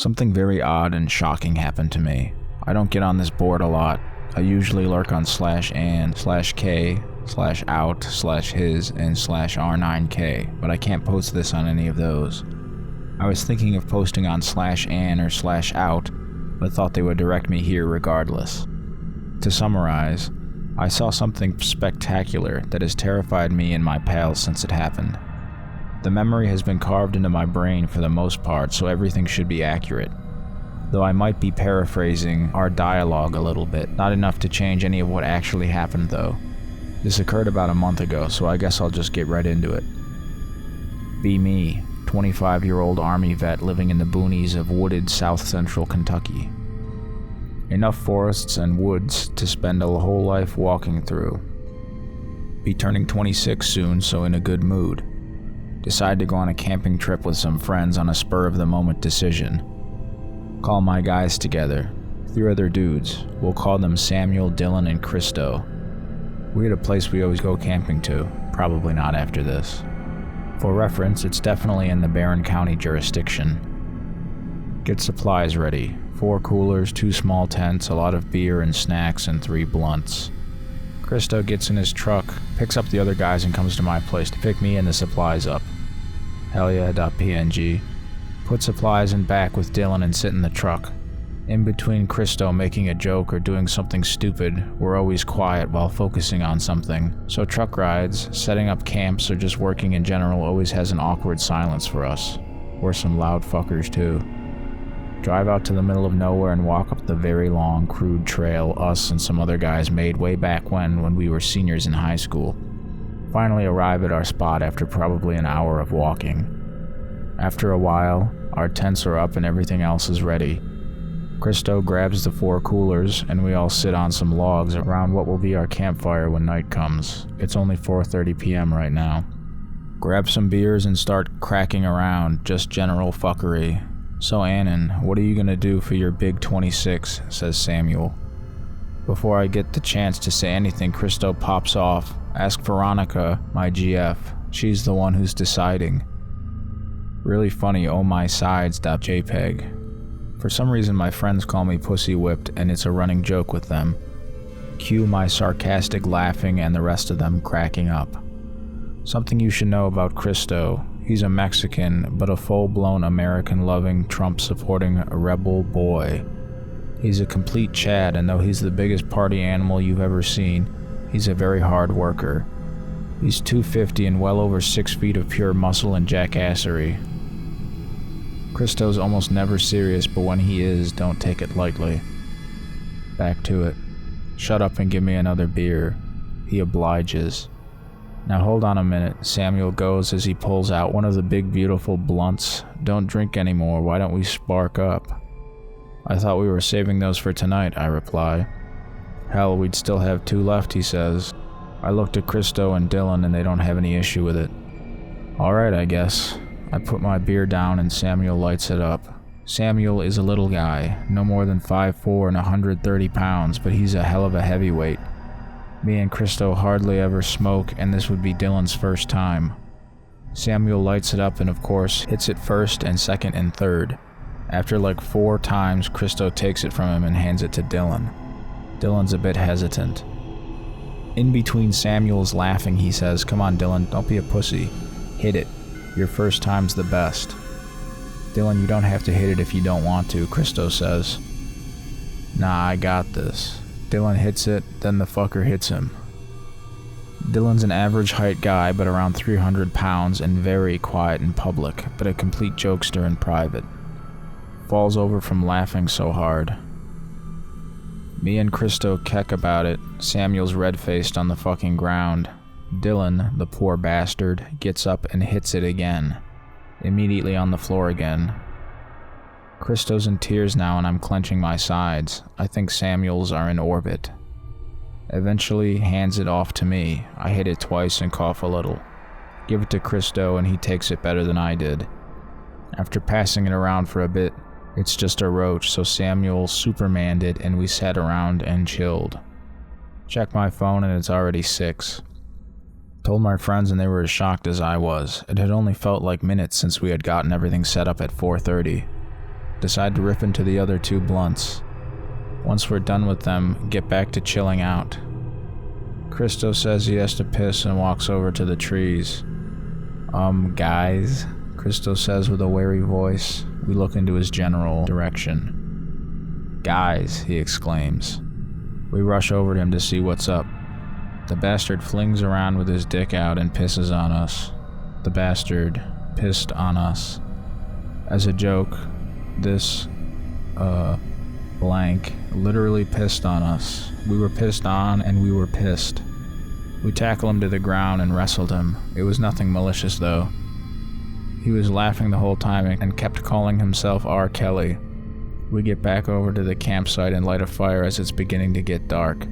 Something very odd and shocking happened to me. I don't get on this board a lot. I usually lurk on /an/k/out/his and /r9k, but I can't post this on any of those. I was thinking of posting on /an or /out, but thought they would direct me here regardless. To summarize, I saw something spectacular that has terrified me and my pals since it happened. The memory has been carved into my brain for the most part, so everything should be accurate. Though I might be paraphrasing our dialogue a little bit, not enough to change any of what actually happened though. This occurred about a month ago, so I guess I'll just get right into it. Be me, 25-year-old Army vet living in the boonies of wooded South Central Kentucky. Enough forests and woods to spend a whole life walking through. Be turning 26 soon, so in a good mood. Decide to go on a camping trip with some friends on a spur-of-the-moment decision. Call my guys together, 3 other dudes. We'll call them Samuel, Dylan, and Christo. We had a place we always go camping to, probably not after this. For reference, it's definitely in the Barron County jurisdiction. Get supplies ready. 4 coolers, 2 small tents, a lot of beer and snacks, and 3 blunts. Christo gets in his truck, picks up the other guys, and comes to my place to pick me and the supplies up. Hell yeah, .png. Put supplies in back with Dylan and sit in the truck. In between Christo making a joke or doing something stupid, we're always quiet while focusing on something, so truck rides, setting up camps, or just working in general always has an awkward silence for us. We're some loud fuckers too. Drive out to the middle of nowhere and walk up the very long, crude trail us and some other guys made way back when we were seniors in high school. Finally arrive at our spot after probably an hour of walking. After a while, our tents are up and everything else is ready. Christo grabs the 4 coolers and we all sit on some logs around what will be our campfire when night comes. It's only 4:30 p.m. right now. Grab some beers and start cracking around, just general fuckery. So Annan, what are you gonna do for your big 26, says Samuel. Before I get the chance to say anything, Christo pops off. Ask Veronica, my GF. She's the one who's deciding. Really funny oh my sides.jpg. For some reason my friends call me pussy whipped and it's a running joke with them. Cue my sarcastic laughing and the rest of them cracking up. Something you should know about Christo. He's a Mexican, but a full-blown American-loving, Trump-supporting rebel boy. He's a complete Chad, and though he's the biggest party animal you've ever seen, he's a very hard worker. He's 250 and well over 6 feet of pure muscle and jackassery. Christo's almost never serious, but when he is, don't take it lightly. Back to it. Shut up and give me another beer. He obliges. Now hold on a minute, Samuel goes as he pulls out one of the big beautiful blunts. Don't drink anymore, why don't we spark up? I thought we were saving those for tonight, I reply. Hell, we'd still have 2 left, he says. I looked at Christo and Dylan and they don't have any issue with it. Alright, I guess. I put my beer down and Samuel lights it up. Samuel is a little guy, no more than 5'4" and 130 pounds, but he's a hell of a heavyweight. Me and Christo hardly ever smoke, and this would be Dylan's first time. Samuel lights it up and of course hits it first and second and third. After like 4 times, Christo takes it from him and hands it to Dylan. Dylan's a bit hesitant. In between Samuel's laughing, he says, "Come on Dylan, don't be a pussy. Hit it. Your first time's the best." "Dylan, you don't have to hit it if you don't want to," Christo says. "Nah, I got this." Dylan hits it, then the fucker hits him. Dylan's an average height guy, but around 300 pounds and very quiet in public, but a complete jokester in private. Falls over from laughing so hard. Me and Christo keck about it. Samuel's red-faced on the fucking ground. Dylan, the poor bastard, gets up and hits it again. Immediately on the floor again. Christo's in tears now and I'm clenching my sides. I think Samuel's are in orbit. Eventually hands it off to me. I hit it twice and cough a little. Give it to Christo and he takes it better than I did. After passing it around for a bit, it's just a roach, so Samuel supermaned it and we sat around and chilled. Check my phone and it's already 6. Told my friends and they were as shocked as I was. It had only felt like minutes since we had gotten everything set up at 4:30. decide to rip into the other 2 blunts. Once we're done with them, get back to chilling out. Christo says he has to piss and walks over to the trees. Guys, Christo says with a wary voice. We look into his general direction. Guys, he exclaims. We rush over to him to see what's up. The bastard flings around with his dick out and pisses on us. The bastard pissed on us. As a joke, this, blank literally pissed on us. We were pissed on and we were pissed. We tackle him to the ground and wrestled him. It was nothing malicious though. He was laughing the whole time and kept calling himself R. Kelly. We get back over to the campsite and light a fire as it's beginning to get dark.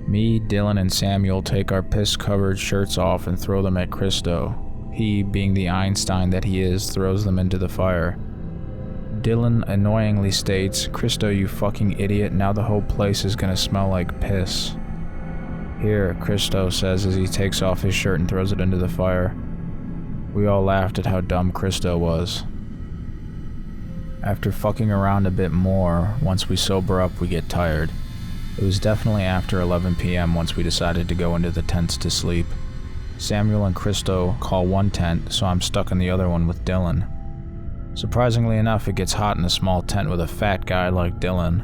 Me, Dylan, and Samuel take our piss-covered shirts off and throw them at Christo. He, being the Einstein that he is, throws them into the fire. Dylan annoyingly states, "Christo, you fucking idiot, now the whole place is gonna smell like piss." "Here," Christo says as he takes off his shirt and throws it into the fire. We all laughed at how dumb Christo was. After fucking around a bit more, once we sober up, we get tired. It was definitely after 11 p.m. once we decided to go into the tents to sleep. Samuel and Christo call one tent, so I'm stuck in the other one with Dylan. Surprisingly enough, it gets hot in a small tent with a fat guy like Dylan.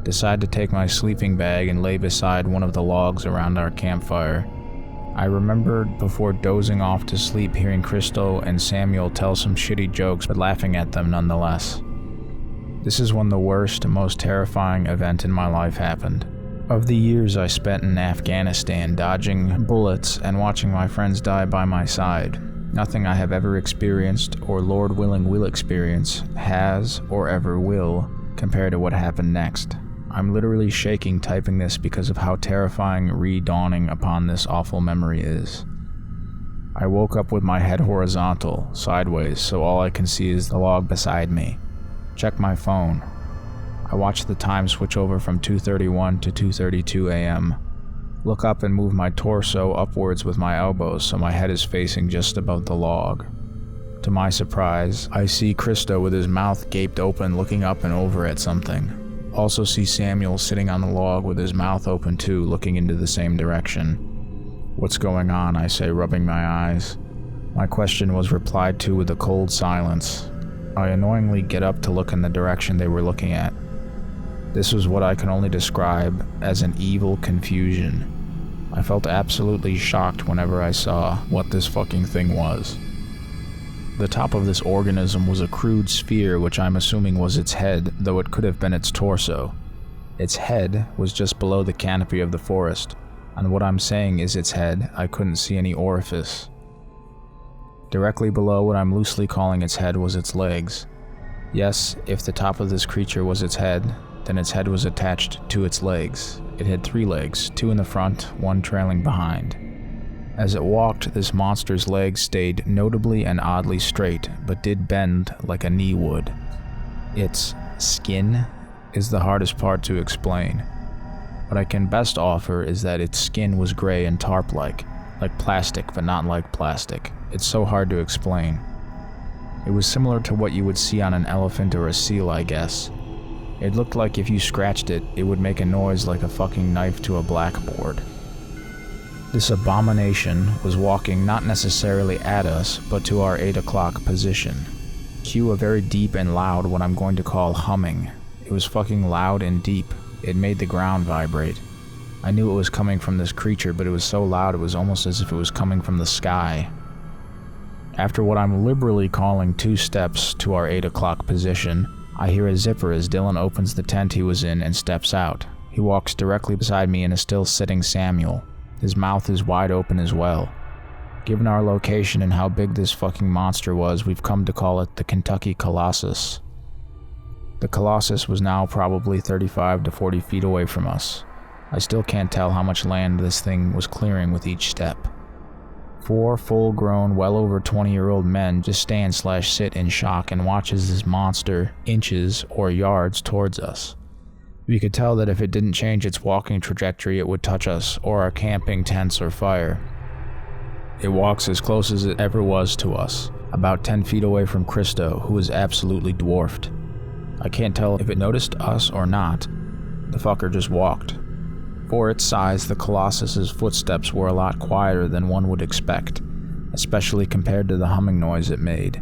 Decide to take my sleeping bag and lay beside one of the logs around our campfire. I remembered before dozing off to sleep hearing Christo and Samuel tell some shitty jokes but laughing at them nonetheless. This is when the worst, most terrifying event in my life happened. Of the years I spent in Afghanistan dodging bullets and watching my friends die by my side, nothing I have ever experienced or Lord willing will experience has or ever will compare to what happened next. I'm literally shaking typing this because of how terrifying redawning upon this awful memory is. I woke up with my head horizontal, sideways, so all I can see is the log beside me. Check my phone. I watch the time switch over from 2:31 to 2:32 a.m. Look up and move my torso upwards with my elbows so my head is facing just above the log. To my surprise, I see Christo with his mouth gaped open looking up and over at something. Also see Samuel sitting on the log with his mouth open too, looking into the same direction. "What's going on?" I say, rubbing my eyes. My question was replied to with a cold silence. I annoyingly get up to look in the direction they were looking at. This was what I can only describe as an evil confusion. I felt absolutely shocked whenever I saw what this fucking thing was. The top of this organism was a crude sphere which I'm assuming was its head, though it could have been its torso. Its head was just below the canopy of the forest, and what I'm saying is its head, I couldn't see any orifice. Directly below what I'm loosely calling its head was its legs. Yes, if the top of this creature was its head, then its head was attached to its legs. It had 3 legs, 2 in the front, 1 trailing behind. As it walked, this monster's legs stayed notably and oddly straight, but did bend like a knee would. Its skin is the hardest part to explain. What I can best offer is that its skin was gray and tarp-like plastic, but not like plastic. It's so hard to explain. It was similar to what you would see on an elephant or a seal, I guess. It looked like if you scratched it, it would make a noise like a fucking knife to a blackboard. This abomination was walking not necessarily at us, but to our 8 o'clock position. Cue a very deep and loud what I'm going to call humming. It was fucking loud and deep. It made the ground vibrate. I knew it was coming from this creature, but it was so loud it was almost as if it was coming from the sky. After what I'm liberally calling 2 steps to our 8 o'clock position, I hear a zipper as Dylan opens the tent he was in and steps out. He walks directly beside me and is still sitting Samuel. His mouth is wide open as well. Given our location and how big this fucking monster was, we've come to call it the Kentucky Colossus. The Colossus was now probably 35 to 40 feet away from us. I still can't tell how much land this thing was clearing with each step. 4 full-grown, well over 20-year-old men just stand/sit in shock and watch as this monster inches or yards towards us. We could tell that if it didn't change its walking trajectory, it would touch us or our camping tents or fire. It walks as close as it ever was to us, about 10 feet away from Christo, who was absolutely dwarfed. I can't tell if it noticed us or not. The fucker just walked. For its size, the Colossus's footsteps were a lot quieter than one would expect, especially compared to the humming noise it made.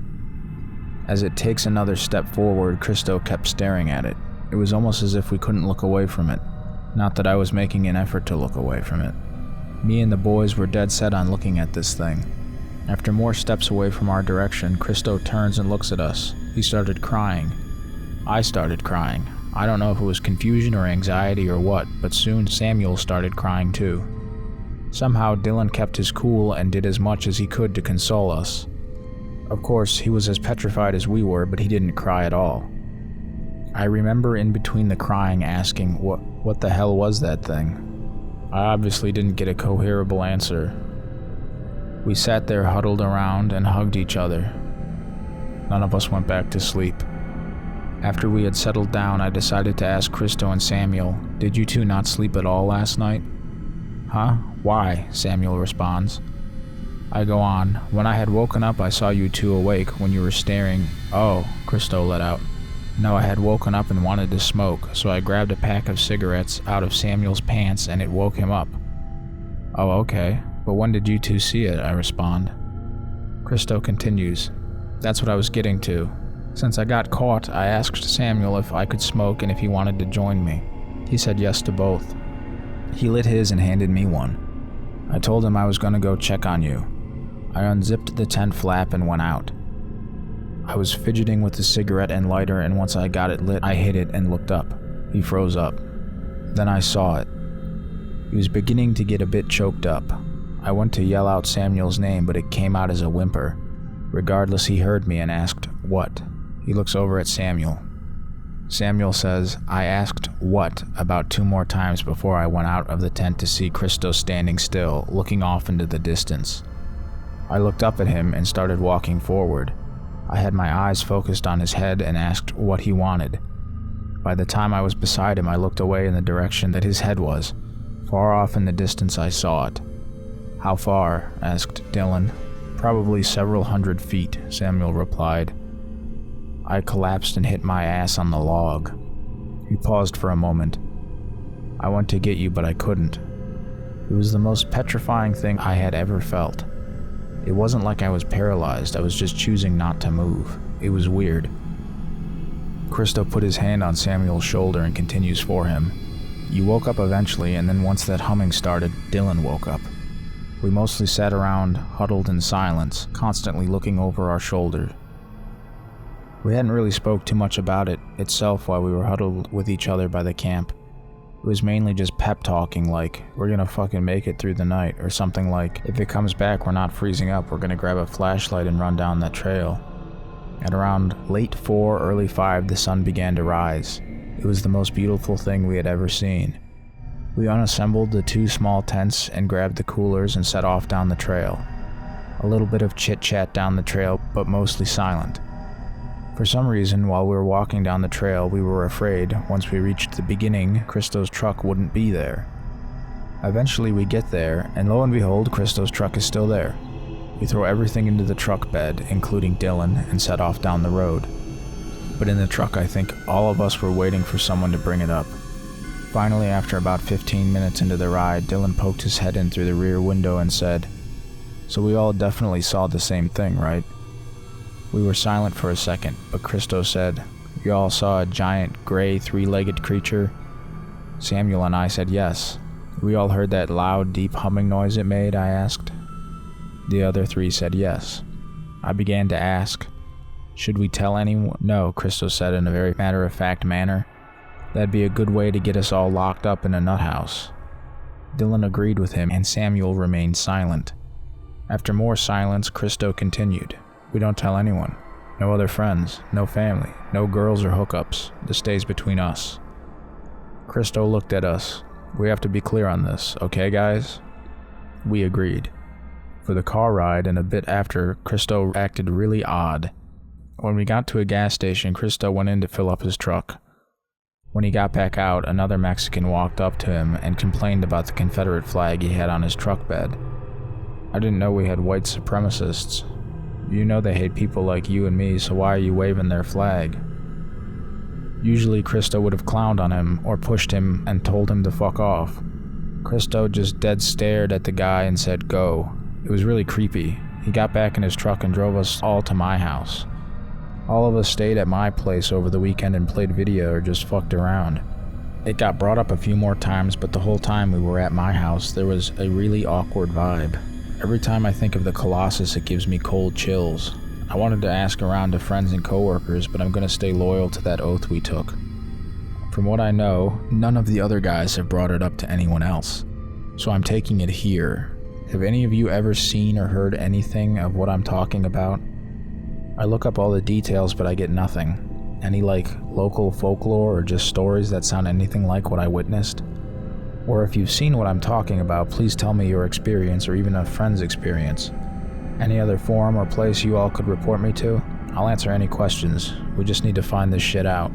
As it takes another step forward, Christo kept staring at it. It was almost as if we couldn't look away from it. Not that I was making an effort to look away from it. Me and the boys were dead set on looking at this thing. After more steps away from our direction, Christo turns and looks at us. He started crying. I started crying. I don't know if it was confusion or anxiety or what, but soon Samuel started crying too. Somehow Dylan kept his cool and did as much as he could to console us. Of course, he was as petrified as we were, but he didn't cry at all. I remember in between the crying asking, what the hell was that thing? I obviously didn't get a coherent answer. We sat there huddled around and hugged each other. None of us went back to sleep. After we had settled down, I decided to ask Christo and Samuel, "Did you two not sleep at all last night?" "Huh? Why?" Samuel responds. I go on, "When I had woken up, I saw you two awake when you were staring." "Oh," Christo let out. "No, I had woken up and wanted to smoke, so I grabbed a pack of cigarettes out of Samuel's pants and it woke him up." "Oh, okay. But when did you two see it?" I respond. Christo continues, "That's what I was getting to. Since I got caught, I asked Samuel if I could smoke and if he wanted to join me. He said yes to both. He lit his and handed me one. I told him I was going to go check on you. I unzipped the tent flap and went out. I was fidgeting with the cigarette and lighter, and once I got it lit, I hit it and looked up. He froze up. Then I saw it. He was beginning to get a bit choked up. I went to yell out Samuel's name, but it came out as a whimper. Regardless, he heard me and asked, "What?" He looks over at Samuel. Samuel says, "I asked what about 2 more times before I went out of the tent to see Christo standing still, looking off into the distance. I looked up at him and started walking forward. I had my eyes focused on his head and asked what he wanted. By the time I was beside him, I looked away in the direction that his head was. Far off in the distance, I saw it." "How far?" asked Dylan. "Probably several 100 feet," Samuel replied. I collapsed and hit my ass on the log. He paused for a moment. "I went to get you, but I couldn't." It was the most petrifying thing I had ever felt. It wasn't like I was paralyzed, I was just choosing not to move. It was weird. Christo put his hand on Samuel's shoulder and continues for him. "You woke up eventually, and then once that humming started, Dylan woke up. We mostly sat around, huddled in silence, constantly looking over our shoulder. We hadn't really spoke too much about it itself while we were huddled with each other by the camp. It was mainly just pep talking like, we're gonna fucking make it through the night, or something like, if it comes back we're not freezing up, we're gonna grab a flashlight and run down that trail. At around late 4, early 5, the sun began to rise. It was the most beautiful thing we had ever seen. We unassembled the 2 small tents and grabbed the coolers and set off down the trail. A little bit of chit-chat down the trail, but mostly silent. For some reason, while we were walking down the trail, we were afraid, once we reached the beginning, Christo's truck wouldn't be there. Eventually we get there, and lo and behold, Christo's truck is still there. We throw everything into the truck bed, including Dylan, and set off down the road. But in the truck, I think all of us were waiting for someone to bring it up. Finally, after about 15 minutes into the ride, Dylan poked his head in through the rear window and said, "So we all definitely saw the same thing, right?" We were silent for a second, but Christo said, "You all saw a giant, gray, 3-legged creature?" Samuel and I said yes. "We all heard that loud, deep humming noise it made?" I asked. The other 3 said yes. I began to ask, "Should we tell anyone?" "No," Christo said in a very matter-of-fact manner. "That'd be a good way to get us all locked up in a nut house." Dylan agreed with him, and Samuel remained silent. After more silence, Christo continued, "We don't tell anyone. No other friends, no family, no girls or hookups. This stays between us." Christo looked at us. "We have to be clear on this, okay guys?" We agreed. For the car ride and a bit after, Christo acted really odd. When we got to a gas station, Christo went in to fill up his truck. When he got back out, another Mexican walked up to him and complained about the Confederate flag he had on his truck bed. I didn't know we had white supremacists. You know they hate people like you and me, so why are you waving their flag? Usually Christo would have clowned on him or pushed him and told him to fuck off. Christo just dead stared at the guy and said go. It was really creepy. He got back in his truck and drove us all to my house. All of us stayed at my place over the weekend and played video or just fucked around. It got brought up a few more times, but the whole time we were at my house, there was a really awkward vibe. Every time I think of the Colossus, it gives me cold chills. I wanted to ask around to friends and coworkers, but I'm gonna stay loyal to that oath we took. From what I know, none of the other guys have brought it up to anyone else, so I'm taking it here. Have any of you ever seen or heard anything of what I'm talking about? I look up all the details, but I get nothing. Any local folklore or just stories that sound anything like what I witnessed? Or if you've seen what I'm talking about, please tell me your experience or even a friend's experience. Any other forum or place you all could report me to? I'll answer any questions. We just need to find this shit out.